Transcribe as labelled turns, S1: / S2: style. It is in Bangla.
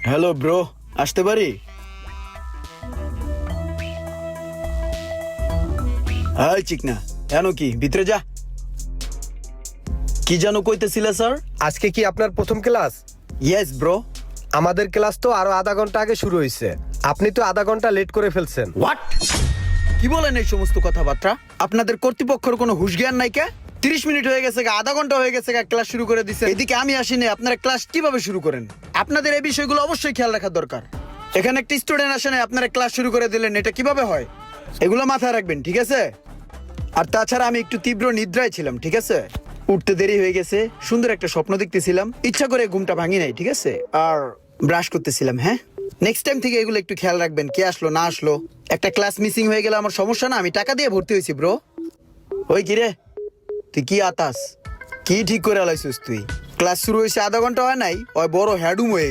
S1: হ্যালো ব্রো, আসতে পারি? হাই চিকনা, কেন কি ভিতরে যা। কি জানো কইতেছিলে স্যার?
S2: আজকে কি আপনার প্রথম ক্লাস?
S1: Yes bro.
S2: আমাদের ক্লাস তো আরো আধা ঘন্টা আগে শুরু হয়েছে। আপনি তো আধা ঘন্টা লেট করে ফেলছেন।
S1: হোয়াট? কি বলেন এই সমস্ত কথাবার্তা? আপনাদের কর্তৃপক্ষের কোনো হুঁশ জ্ঞান নাই কে? 30 মিনিট হয়ে গেছে, আধা ঘন্টা হয়ে গেছে, ক্লাস শুরু করে দিছে। এদিকে আমি আসিনি, আপনারা ক্লাস কিভাবে শুরু করেন? আপনাদের এই বিষয়গুলো অবশ্যই খেয়াল রাখা দরকার। এখানে একটা স্টুডেন্ট আসে না, আপনারা ক্লাস শুরু করে দিলেন, এটা কিভাবে হয়? এগুলো মাথায় রাখবেন, ঠিক আছে? আর তাছাড়া আমি একটু তীব্র নিদ্রায় ছিলাম, ঠিক আছে? উঠতে দেরি হয়ে গেছে, সুন্দর একটা স্বপ্ন দেখতেছিলাম, ইচ্ছা করে ঘুমটা ভাঙি নাই, ঠিক আছে? আর ব্রাশ করতেছিলাম। হ্যাঁ, নেক্সট টাইম থেকে এগুলো একটু খেয়াল রাখবেন, কে আসলো না আসলো। একটা ক্লাস মিসিং হয়ে গেলে আমার সমস্যা না, আমি টাকা দিয়ে ভর্তি হয়েছি ব্রো। ওই কিরে, তুই কি আতাস? কি ঠিক করে আলাইছিস তুই? ক্লাস শুরু হয়েছে আধা ঘন্টা হয় নাই, ওই বড় হ্যাডুম হয়ে গেছে।